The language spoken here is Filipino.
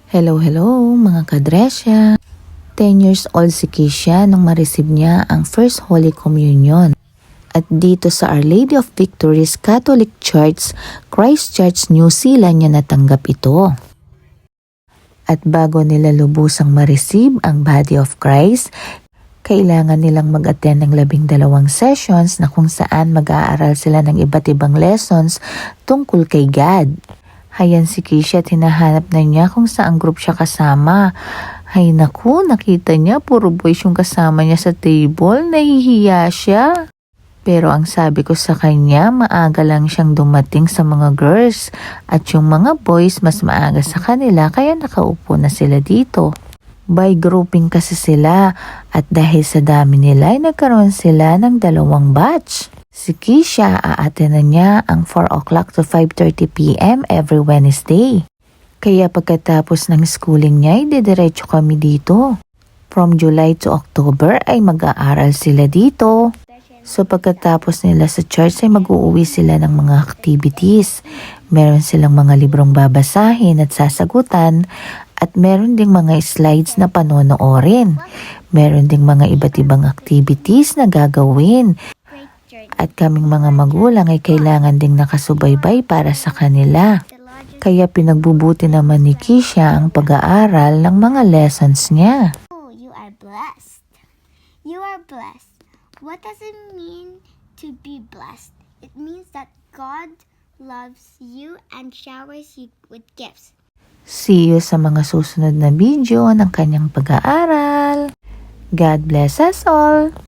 Hello mga kadresya! 10 years old si Keisha nung ma-receive niya ang First Holy Communion. At dito sa Our Lady of Victories Catholic Church, Christchurch, New Zealand niya natanggap ito. At bago nila lubusang ma-receive ang Body of Christ, kailangan nilang mag-attend ng 12 sessions na kung saan mag-aaral sila ng iba't ibang lessons tungkol kay God. Hayan si Keisha, tinahanap na niya kung saan group siya kasama. Ay naku, nakita niya puro boys yung kasama niya sa table, nahihiya siya. Pero ang sabi ko sa kanya, maaga lang siyang dumating sa mga girls at yung mga boys mas maaga sa kanila kaya nakaupo na sila dito. By grouping kasi sila at dahil sa dami nila ay nagkaroon sila ng 2 batch. Si Keisha, aatenan niya ang 4 o'clock to 5:30 p.m. every Wednesday. Kaya pagkatapos ng schooling niya, didiretso kami dito. From July to October ay mag-aaral sila dito. So pagkatapos nila sa church ay mag-uuwi sila ng mga activities. Meron silang mga librong babasahin at sasagutan at meron ding mga slides na panonoorin. Meron ding mga iba't ibang activities na gagawin. At kaming mga magulang ay kailangan ding nakasubaybay para sa kanila. Kaya pinagbubuti naman ni Keisha ang pag-aaral ng mga lessons niya. Oh, you are blessed. You are blessed. What does it mean to be blessed? It means that God loves you and showers you with gifts. See you sa mga susunod na video ng kanyang pag-aaral. God bless us all!